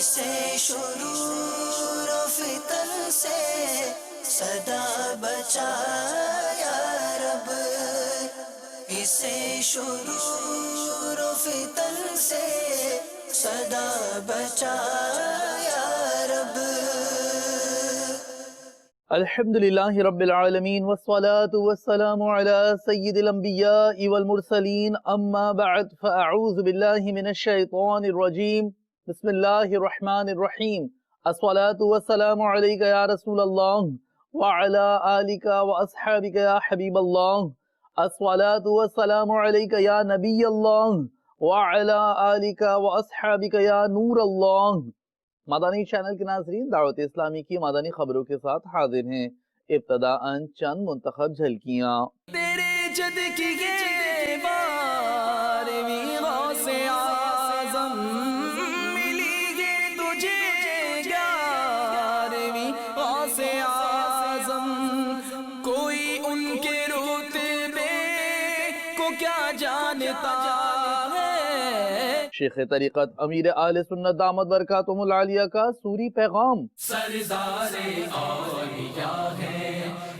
اسے شرور و فتن سے صدا بچا یا رب، اسے شرور و فتن سے صدا بچا یا رب۔ الحمدللہ رب العالمین والصلاة والسلام علی سید الانبیاء والمرسلین، اما بعد فاعوذ باللہ من الشیطان الرجیم، بسم اللہ الرحمن الرحیم۔ الصلاة والسلام علیک یا رسول اللہ وعلی آلک واصحابک یا حبیب اللہ، الصلاة والسلام علیک یا نبی اللہ وعلی آلک واصحابک یا نور اللہ۔ مدنی چینل کے ناظرین، دعوت اسلامی کی مدنی خبروں کے ساتھ حاضر ہیں۔ ابتداءً چند منتخب جھلکیاں۔ تیرے جد کی یہ بارہویں غوث اعظم ملی ہے تجھے، گیارہویں غوث اعظم، کوئی ان کے رتبے کو کیا جانتا ہے۔ شیخ طریقت امیر اہل سنت دامت برکاتہم العالیہ کا سوری پیغام۔ سردار اولیاء ہے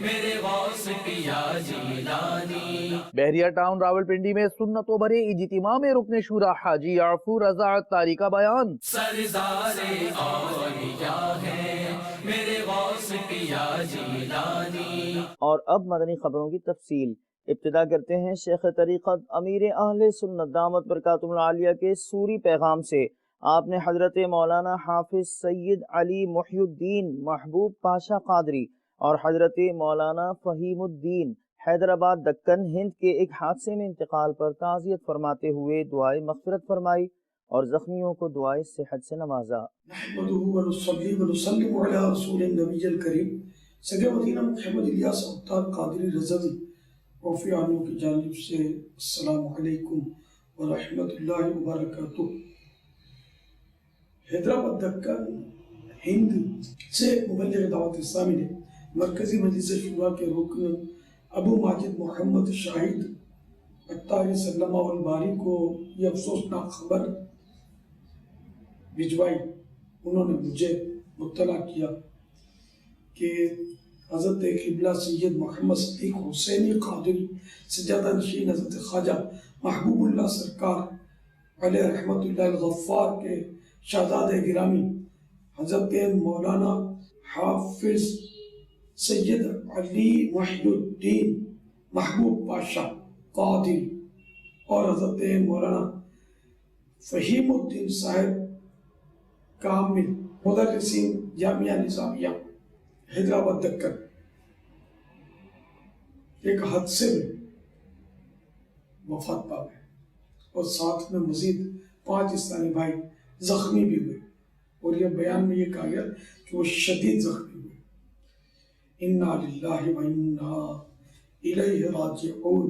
میرے غوث پیا جیلانی۔ بحریہ ٹاؤن راولپنڈی میں سنت و بھرے اجتماع میں رکن شورا حاجی یعفور رضا عطاری کا بیان۔ سردار اولیاء ہے میرے غوث پیا جیلانی۔ اور اب مدنی خبروں کی تفصیل۔ ابتدا کرتے ہیں شیخ طریقت امیر اہل سنت دامت برکاتہم العالیہ کے سوری پیغام سے۔ آپ نے حضرت مولانا حافظ سید علی محی الدین محبوب پاشا قادری اور حضرت مولانا فہیم الدین حیدرآباد دکن ہند کے ایک حادثے میں انتقال پر تعزیت فرماتے ہوئے دعائے مغفرت فرمائی اور زخمیوں کو دعائے صحت سے نوازا۔ نحمدہ ونصلی ونسلم علی رسول النبی الکریم سگے مدینہ محمد الیاس عطار قادری رضوی رفیع عنہ کی جانب سے السلام علیکم ورحمۃ اللہ وبرکاتہ۔ حیدرآباد دکن ہند سے مبلغ دعوت اسلامی نے مرکزی مجلس شورا کے رکن ابو ماجد محمد شاہد عطاری صلی اللہ الباری کو یہ افسوسناک خبر بھجوائی۔ انہوں نے مجھے مطلع کیا کہ حضرت قبلہ سید محمد صدیق حسینی قادری سجادہ نشین حضرت خواجہ محبوب اللہ سرکار علیہ رحمت اللہ الغفار کے شہزاد گرامی حضرت مولانا حافظ سید علی محی الدین محبوب پاشا قادری اور حضرت مولانا فہیم الدین صاحب کامل مدرسین جامعہ نظامیہ حیدرآباد دکن ایک حادثے میں وفات پا گئے اور ساتھ میں مزید 5 اسلامی بھائی زخمی بھی ہوئے، اور یہ بیان میں یہ کہا گیا کہ وہ شدید زخمی ہوئے۔ انا للہ و انا الیہ راجعون۔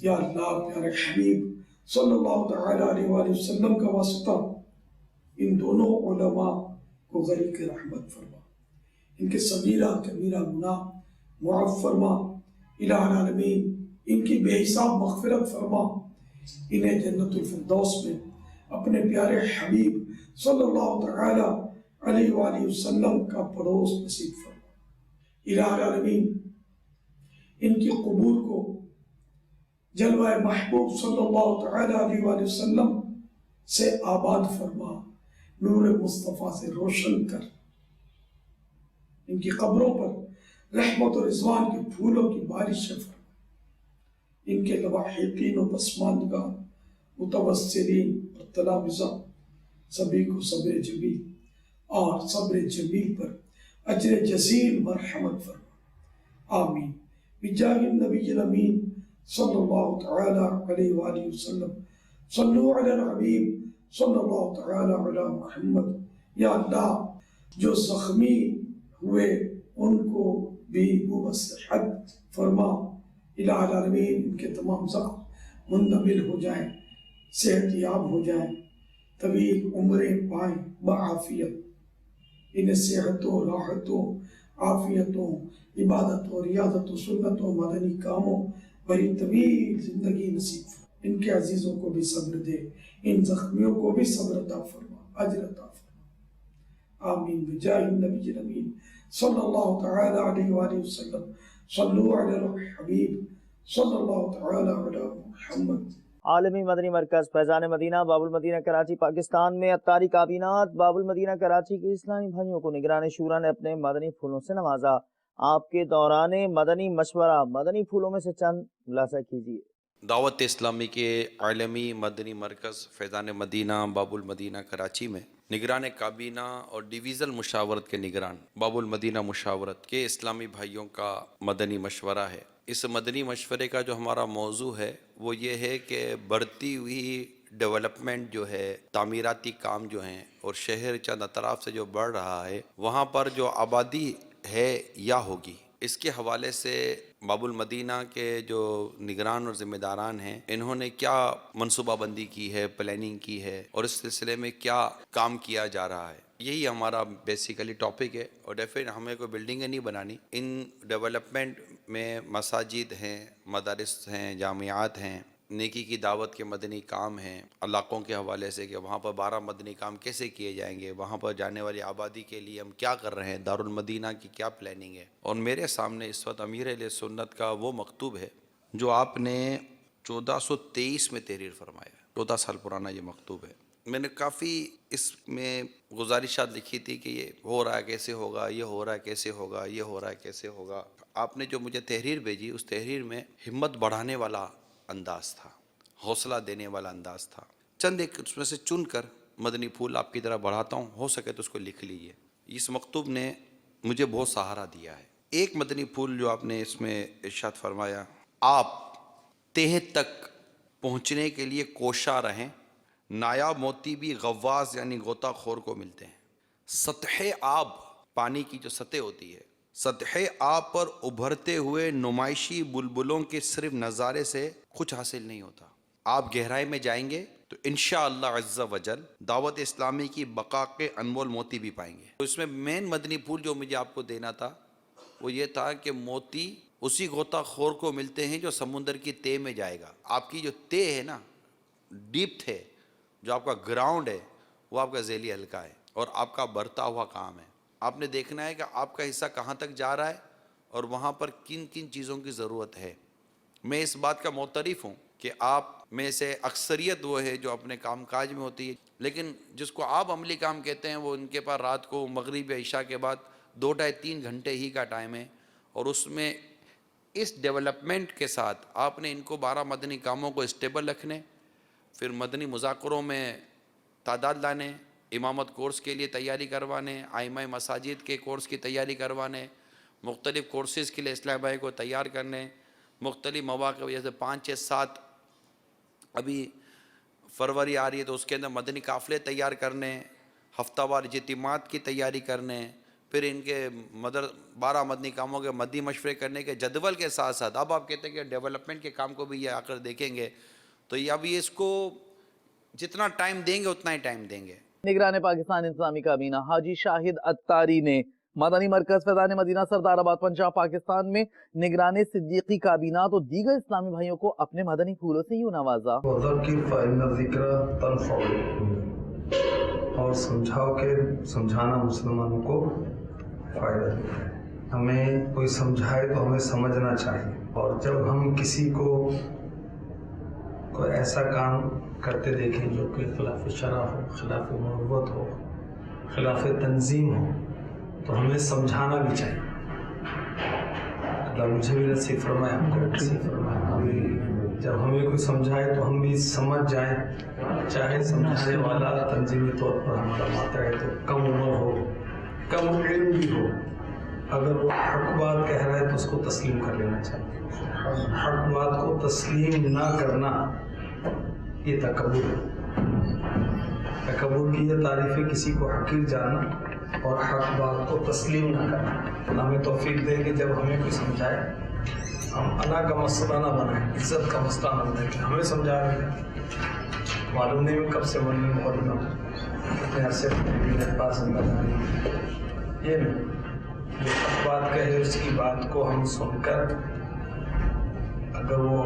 یا اللہ پیارے حبیب صلی اللہ تعالی علیہ وآلہ وسلم کا واسطہ ان دونوں علماء کو غریق رحمت فرما، ان کے صغیرہ کبیرہ گناہ معاف فرما، الہ العالمین ان کی بے حساب مغفرت فرما، انہیں جنت الفردوس میں اپنے پیارے حبیب صلی اللہ تعالی علیہ وآلہ وسلم کا پڑوس نصیب فرما، الہ العالمین ان کی قبور کو جلوہ محبوب صلی اللہ تعالی علیہ وآلہ وسلم سے آباد فرما، نور مصطفیٰ سے روشن کر، ان کی قبروں پر رحمت و رضوان کے پھولوں کی بارش فرما، ان کے لواحقین و پسماندگان متوسلین اور تلامذہ سبھی کو صبر جمیل اور صبر جمیل پر اجر جزیل مرحمت فرما، آمین بجاہ النبی الامین صلی اللہ تعالی علیہ وآلہ وسلم۔ صلو علی الحبیب صلی اللہ تعالی علی محمد۔ یا اللہ جو زخمی ہوئے ان کو بھی بصحت فرما، الہ العالمین ان کے تمام زخم منمل ہو جائیں، صحت یاب ہو جائیں، طویل عمریں پائیں بعافیت، انہیں صحتوں راحتوں عافیتوں عبادت و ریاضت و سنت و مدنی کاموں بڑی طویل زندگی نصیب فرما۔ ان کے عزیزوں کو بھی صبر دے، ان زخمیوں کو بھی صبر عطا فرما، اجر عطا فرما، آمین بجاہ النبی الامین صلی اللہ تعالی علیہ وآلہ وسلم۔ صلو علی الحبیب صلی اللہ تعالی علی محمد۔ عالمی مدنی مرکز فیضان مدینہ باب المدینہ کراچی پاکستان میں اتاری کابینات باب المدینہ کراچی کے اسلامی بھائیوں کو نگران شورا نے اپنے مدنی پھولوں سے نوازا۔ آپ کے دوران مدنی مشورہ مدنی پھولوں میں سے چند خلاصہ کیجیے۔ دعوت اسلامی کے عالمی مدنی مرکز فیضان مدینہ باب المدینہ کراچی میں نگران کابینہ اور ڈویژن مشاورت کے نگران باب المدینہ مشاورت کے اسلامی بھائیوں کا مدنی مشورہ ہے۔ اس مدنی مشورے کا جو ہمارا موضوع ہے وہ یہ ہے کہ بڑھتی ہوئی ڈیولپمنٹ جو ہے، تعمیراتی کام جو ہیں اور شہر چند اطراف سے جو بڑھ رہا ہے، وہاں پر جو آبادی ہے یا ہوگی، اس کے حوالے سے باب المدینہ کے جو نگران اور ذمہ داران ہیں، انہوں نے کیا منصوبہ بندی کی ہے، پلاننگ کی ہے اور اس سلسلے میں کیا کام کیا جا رہا ہے، یہی ہمارا بیسیکلی ٹاپک ہے۔ اور ڈیفینیٹ ہمیں کوئی بلڈنگیں نہیں بنانی، ان ڈیولپمنٹ میں مساجد ہیں، مدارس ہیں، جامعات ہیں، نیکی کی دعوت کے مدنی کام ہیں، علاقوں کے حوالے سے کہ وہاں پر 12 مدنی کام کیسے کیے جائیں گے، وہاں پر جانے والی آبادی کے لیے ہم کیا کر رہے ہیں، دارالمدینہ کی کیا پلاننگ ہے۔ اور میرے سامنے اس وقت امیر اہل سنت کا وہ مکتوب ہے جو آپ نے 1423 میں تحریر فرمایا ہے، 14 سال پرانا یہ مکتوب ہے۔ میں نے کافی اس میں گزارشات لکھی تھی کہ یہ ہو رہا ہے کیسے ہوگا، یہ ہو رہا ہے کیسے ہوگا، یہ ہو رہا ہے کیسے ہوگا۔ آپ نے جو مجھے تحریر بھیجی، اس تحریر میں ہمت بڑھانے والا انداز تھا، حوصلہ دینے والا انداز تھا۔ چند ایک اس میں سے چن کر مدنی پھول آپ کی طرح بڑھاتا ہوں، ہو سکے تو اس کو لکھ لیجئے۔ اس مکتوب نے مجھے بہت سہارا دیا ہے۔ ایک مدنی پھول جو آپ نے اس میں ارشاد فرمایا، آپ تہ تک پہنچنے کے لیے کوشاں رہیں، نایاب موتی بھی غواص یعنی غوطہ خور کو ملتے ہیں۔ سطح آب، پانی کی جو سطح ہوتی ہے، سطح آب پر ابھرتے ہوئے نمائشی بلبلوں کے صرف نظارے سے کچھ حاصل نہیں ہوتا۔ آپ گہرائی میں جائیں گے تو انشاءاللہ عز و جل دعوت اسلامی کی بقا کے انمول موتی بھی پائیں گے۔ تو اس میں مین مدنی پھول جو مجھے آپ کو دینا تھا وہ یہ تھا کہ موتی اسی غوطہ خور کو ملتے ہیں جو سمندر کی تہ میں جائے گا۔ آپ کی جو تہ ہے نا، ڈیپ تھے، جو آپ کا گراؤنڈ ہے، وہ آپ کا ذیلی حلقہ ہے اور آپ کا بڑھتا ہوا کام ہے۔ آپ نے دیکھنا ہے کہ آپ کا حصہ کہاں تک جا رہا ہے اور وہاں پر کن کن چیزوں کی ضرورت ہے۔ میں اس بات کا معترف ہوں کہ آپ میں سے اکثریت وہ ہے جو اپنے کام کاج میں ہوتی ہے، لیکن جس کو آپ عملی کام کہتے ہیں وہ ان کے پاس رات کو مغرب یا عشاء کے بعد 2 ڈھائی 3 گھنٹے ہی کا ٹائم ہے، اور اس میں اس ڈیولپمنٹ کے ساتھ آپ نے ان کو 12 مدنی کاموں کو اسٹیبل رکھنے، پھر مدنی مذاکروں میں تعداد لانے، امامت کورس کے لیے تیاری کروانے، آئمہ مساجد کے کورس کی تیاری کروانے، مختلف کورسز کے لیے اصلاح بھائی کو تیار کرنے، مختلف مواقع جیسے 5 6 7 ابھی فروری آ رہی ہے تو اس کے اندر مدنی قافلے تیار کرنے، ہفتہ وار اجتماعات کی تیاری کرنے، پھر ان کے 12 مدنی کاموں کے مدنی مشورے کرنے کے جدول کے ساتھ ساتھ اب آپ کہتے ہیں کہ ڈیولپمنٹ کے کام کو بھی یہ آ کر دیکھیں گے، تو یہ اب یہ اس کو جتنا ٹائم دیں گے اتنا ہی ٹائم دیں گے۔ نگران پاکستان اسلامی کابینہ حاجی شاہد اتاری نے مدنی مرکز فیضان مدینہ سردار آباد پنجاب پاکستان میں نگران صدیقی کابینات اور دیگر اسلامی بھائیوں کو اپنے مدنی پھولوں سے یوں نوازا۔ وذکر فإن الذکر تنفع المؤمنین، اور سمجھاؤ کہ سمجھانا مسلمانوں کو فائدہ دیتا ہے۔ ہمیں کوئی سمجھائے تو ہمیں سمجھنا چاہیے، اور جب ہم کسی کو کوئی ایسا کام کرتے دیکھیں جو کہ خلاف شرع ہو، خلاف مروت ہو، خلاف تنظیم ہو، تو ہمیں سمجھانا بھی چاہیے۔ اللہ مجھے بھی نصیب فرمائے، ہم کو بھی نصیب فرمائے۔ جب ہمیں کوئی سمجھائے تو ہم بھی سمجھ جائیں، چاہے سمجھانے والا تنظیمی طور پر ہمارا ماتحت ہو، کم عمر ہو، کم علم بھی ہو، اگر وہ حق بات کہہ رہا ہے تو اس کو تسلیم کر لینا چاہیے۔ حق بات کو تسلیم نہ کرنا یہ تکبر ہے۔ تکبر کی یہ تعریف ہے کسی کو حقیر جاننا اور حق بات کو تسلیم نہ کرنا۔ اللہ ہمیں توفیق دے کہ جب ہمیں کوئی سمجھائے ہم انا کا مسئلہ نہ بنائیں، عزت کا مسئلہ نہ بنائیں کہ ہمیں سمجھا رہے ہیں، معلوم نہیں میں کب سے بنی مولانا کتنے عرصے میرے پاس یہ نہیں، جو حق بات کہے اس کی بات کو ہم سن کر اگر وہ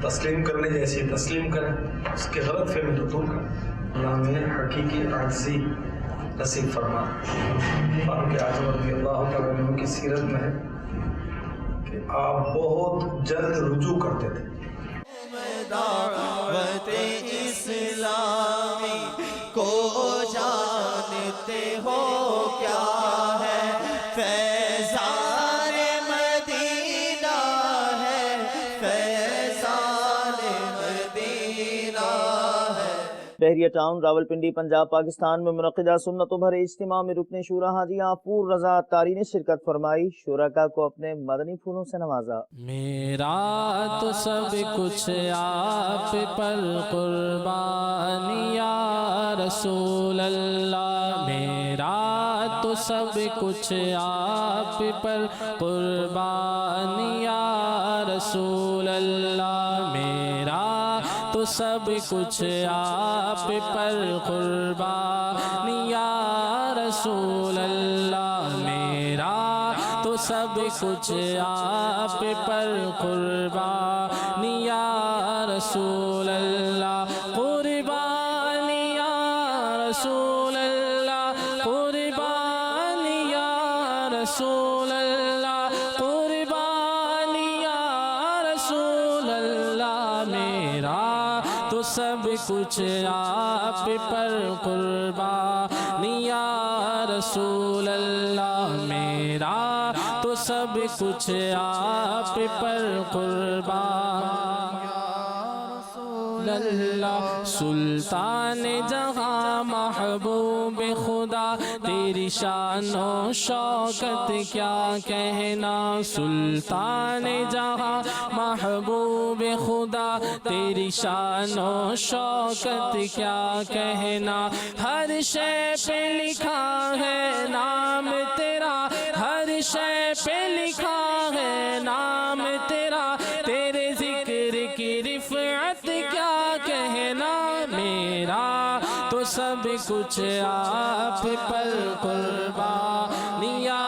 تسلیم کرنے جیسی تسلیم کریں، اس کے غلط فہمی تو دور کریں۔ اللہ ہمیں حقیقی عاجزی نصیب فرما۔ فاروق اعظم رضی اللہ تعالیٰ عنہ کی سیرت میں ہے کہ آپ بہت جلد رجوع کرتے تھے۔ دعوت اسلامی کو جانتے ہو کیا ہے، فیضان مدینہ ہے، فیضان مدینہ ہے۔ بحریہ ٹاؤن راولپنڈی پنجاب پاکستان میں منعقدہ سنتوں بھرے اجتماع میں رکن شورا حاجی غفور رضا اتاری نے شرکت فرمائی، شرکاء کو اپنے مدنی پھولوں سے نوازا۔ میرا تو سب کچھ آپ پر قربان یا رسول اللہ، میرا تو سب کچھ آپ پر قربان یا رسول اللہ، میرا تو سب کچھ آپ پر قربان یا رسول اللہ، میرا تو سب کچھ آپ پر قربان یا رسول اللہ، قربان یا رسول اللہ، قربان یا رسول اللہ، قربان یا رسول اللہ، میرا تو سب کچھ آپ پر قربان یا رسول اللہ، میرا تو سب کچھ آپ پر قربان اللہ۔ سلطان جہاں محبوب خدا، تیری شان و شوکت کیا کہنا، سلطان جہاں محبوب خدا، تیری شان و شوکت کیا کہنا، ہر شے پہ لکھا ہے نام تیرا، ہر شے پہ لکھا ہے نام تیرا، تیرے ذکر کی رفعت کیا کہنا، میرا تو سب کچھ آپ پر قربان یا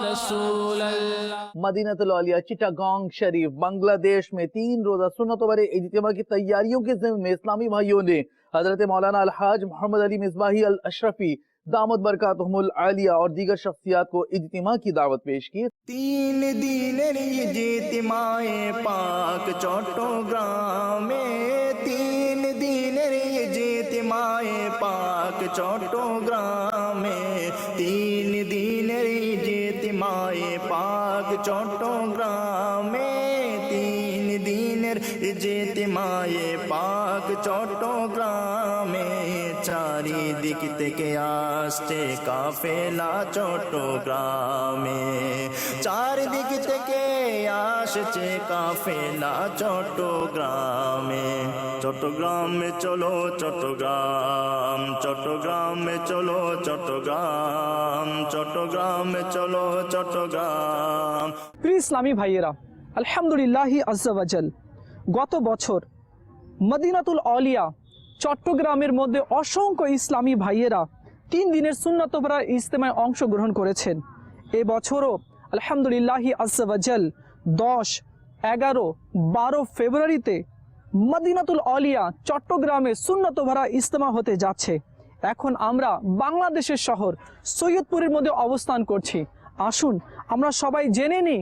رسول اللہ۔ مدینہ العالیہ چٹاگانگ شریف بنگلہ دیش میں 3 روزہ سنتوں بھرے اجتماع کی تیاریوں کے ضمن میں اسلامی بھائیوں نے حضرت مولانا الحاج محمد علی مصباحی الاشرفی دامت برکاتہم العالیہ اور دیگر شخصیات کو اجتماع کی دعوت پیش کی۔ 3 دینر اجتماع پاک چوٹوگرام میں، 3 دینر اجتماع پاک چوٹوگرام میں، 3 دینر اجتماع پاک چوٹوگرام میں، 3 دینر اجتماع پاک چوٹوگرام میں، چاری دکھتے کے آستے قافلہ چوٹوگرام میں، 4 دکھتے کے آستے قافلہ چوٹوگرام میں، چوٹوگرام میں چلو چوٹوگرام، چوٹوگرام میں چلو چوٹوگرام، چوٹوگرام میں چلو চট্টগ্রাম। প্রিয় ইসলামী ভাইয়েরা, আলহামদুলিল্লাহি আজ্জা ওয়াজাল গত বছর মদিনাতুল আলিয়া চট্টগ্রামের মধ্যে অসংখ্য ইসলামী ভাইয়েরা 3 দিনের সুন্নত ভরা ইজতেমায় অংশগ্রহণ করেছেন। এই বছরও আলহামদুলিল্লাহি আজ্জা ওয়াজাল 10, 11, 12 ফেব্রুয়ারিতে মদিনাতুল আলিয়া চট্টগ্রামে সুন্নত ভরা ইজতেমা হতে যাচ্ছে। এখন আমরা বাংলাদেশের শহর সৈয়দপুরের মধ্যে অবস্থান করছি। আসুন আমরা সবাই জেনে নিই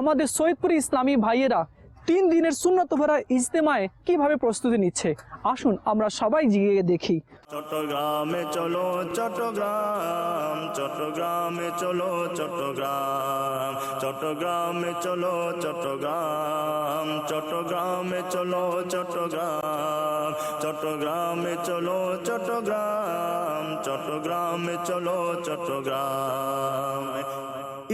আমাদের সৈয়দপুরি ইসলামী ভাইয়েরা 3 দিনের সুন্নত ভরা ইজতেমায় কিভাবে প্রস্তুতি নিচ্ছে। আসুন আমরা সবাই গিয়ে দেখি। চট্টগ্রামে চলো চট্টগ্রাম, চট্টগ্রামে চলো চট্টগ্রাম, চট্টগ্রামে চলো চট্টগ্রাম, চট্টগ্রামে চলো চট্টগ্রাম, চট্টগ্রামে চলো চট্টগ্রাম, চট্টগ্রামে চলো চট্টগ্রাম।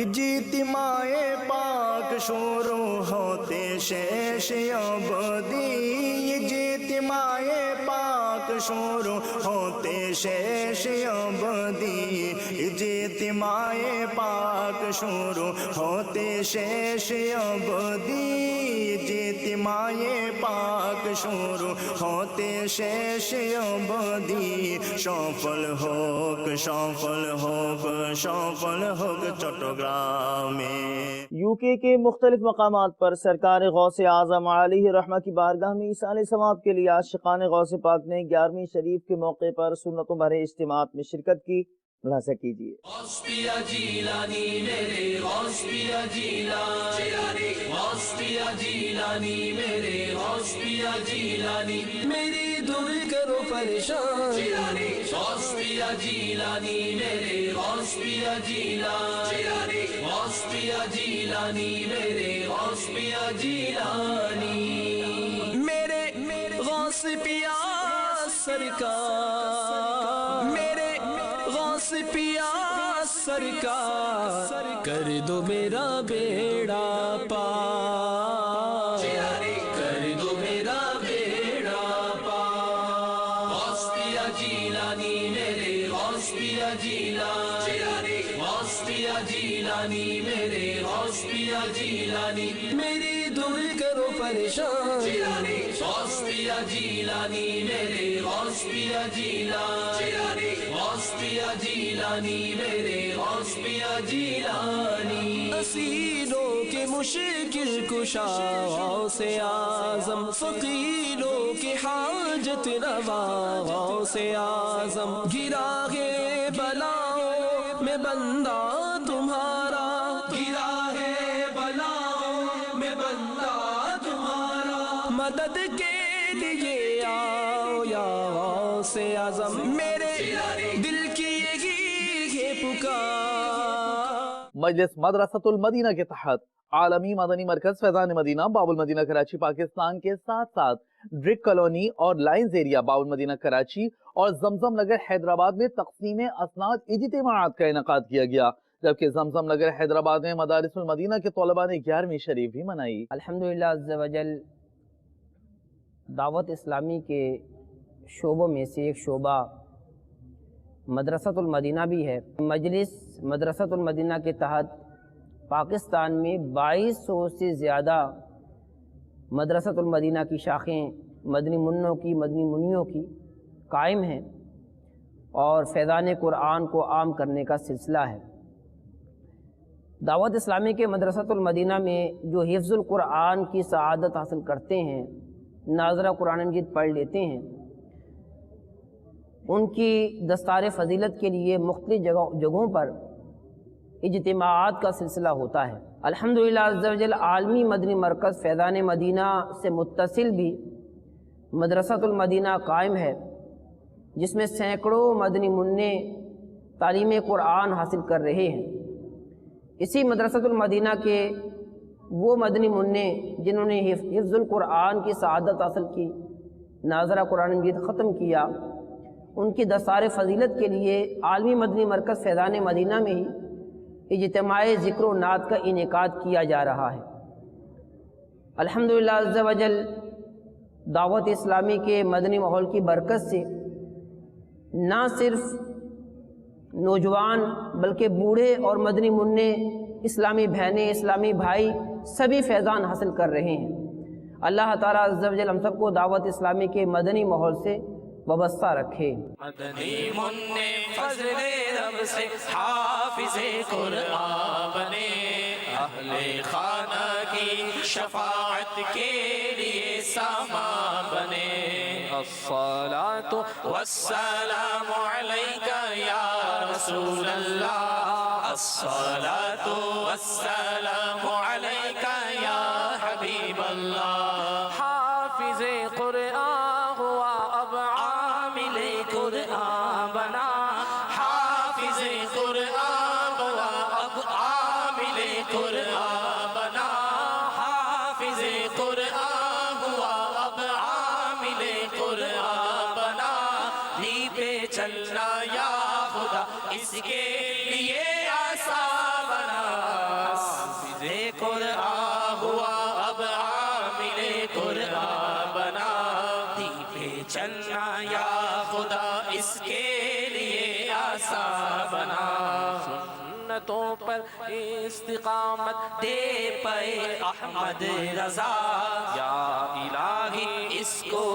اجتماع پاک شروع ہوتے شیش ابدی، اجتماع پاک شروع ہوتے شیش ابدی، اجتماع پاک شروع ہوتے شیش ابدی، اجتماع پاک পাক শুরু হতে শেষ অবধি সফল হোক সফল হোক সফল হোক চট্টগ্রামে। UK کے مختلف مقامات پر سرکار غوث اعظم علیہ رحمہ کی بارگاہ میں ایصال ثواب کے لیے عاشقان غوث پاک نے 11ویں شریف کے موقع پر سنتوں بھرے اجتماعات میں شرکت کی. ملاحظہ کیجیے. غوث پیا جیلانی میرے غوث پیا جیلانی غوث پیا جیلانی میرے غوث پیا جیلانی میری دور کرو پریشان جیلانی غوث پیا جیلانی میرے غوث پیا جیلانی غوث پیا جیلانی میرے غوث پیا جیلانی میرے غوث پیا سرکار میرے غوث پیا سرکار کر دو میرا بیڑا پار کر دو میرا بیڑا پار غوث پیا جیلانی میرے غوث پیا جیلانی غوث پیا جیلانی میرے غوث پیا جیلانی میری دور کرو پریشان جیلانی غوث پیا جیلانی میرے غوث پیا جیلانی غوث پیا جیلانی میرے غوث پیا جیلانی اسیروں کے مشکل کشا غوث اعظم فقیروں کے حاجت روا غوث اعظم گرا ہے بلاؤں میں بندہ تمہارا گرا ہے بلاؤں میں بندہ تمہارا مدد کے لیے آؤ یا غوث اعظم میرے دل کی یہی ہے پکار. مجلس مدرسۃ المدینہ کے تحت عالمی مدنی مرکز فیضان مدینہ باب المدینہ کراچی پاکستان کے ساتھ ساتھ ڈرک کالونی اور لائنز ایریا باب المدینہ کراچی اور زمزم نگر حیدرآباد میں تقسیم اسناد اجتماعات کا انعقاد کیا گیا، جبکہ زمزم نگر حیدرآباد میں مدارس المدینہ کے طلباء نے 11ویں شریف بھی منائی. الحمدللہ عز و جل دعوت اسلامی کے شعبوں میں سے ایک شعبہ مدرسۃ المدینہ بھی ہے. مجلس مدرسۃ المدینہ کے تحت پاکستان میں 2200 سے زیادہ مدرسۃ المدینہ کی شاخیں مدنی منوں کی مدنی منیوں کی قائم ہیں اور فیضان قرآن کو عام کرنے کا سلسلہ ہے. دعوت اسلامی کے مدرسۃ المدینہ میں جو حفظ القرآن کی سعادت حاصل کرتے ہیں، ناظرہ قرآن مجید پڑھ لیتے ہیں، ان کی دستار فضیلت کے لیے مختلف جگہوں پر اجتماعات کا سلسلہ ہوتا ہے. الحمدللہ عز و جل عالمی مدنی مرکز فیضان مدینہ سے متصل بھی مدرسۃ المدینہ قائم ہے، جس میں سینکڑوں مدنی منع تعلیم قرآن حاصل کر رہے ہیں. اسی مدرسۃ المدینہ کے وہ مدنی منع جنہوں نے حفظ القرآن کی سعادت حاصل کی، ناظرہ قرآن مجید ختم کیا، ان کی دستار فضیلت کے لیے عالمی مدنی مرکز فیضان مدینہ میں ہی اجتماع ذکر و نعت کا انعقاد کیا جا رہا ہے. الحمدللہ عز و جل دعوت اسلامی کے مدنی ماحول کی برکت سے نہ صرف نوجوان بلکہ بوڑھے اور مدنی منع، اسلامی بہنیں، اسلامی بھائی سبھی فیضان حاصل کر رہے ہیں. اللہ تعالیٰ عز و جل ہم سب کو دعوت اسلامی کے مدنی ماحول سے وابستہ رکھے. مدنی منع فضل رب سے حافظ قرآن بنے، اہل خانہ کی شفاعت کے لیے سامان بنے. الصلاۃ والسلام علیک یا رسول اللہ، الصلاۃ والسلام علیک یا حبیب اللہ. حافظ قرآن ہوا اب عامل قرآن بنا، حافظ قرآن ہوا اب عامل قرآن بنا، حافظ قرآن ہوا اب عامل قرآن بنا. لی پہ چلنا یا خدا اس کے لیے آسان بنا، حافظ قرآن ہوا اب عامل قرآن بنا. لی پہ چلنا یا خدا اس کے لیے آسان بنا. سنتوں پر استقامت دے پائے احمد رضا، یا الہی اس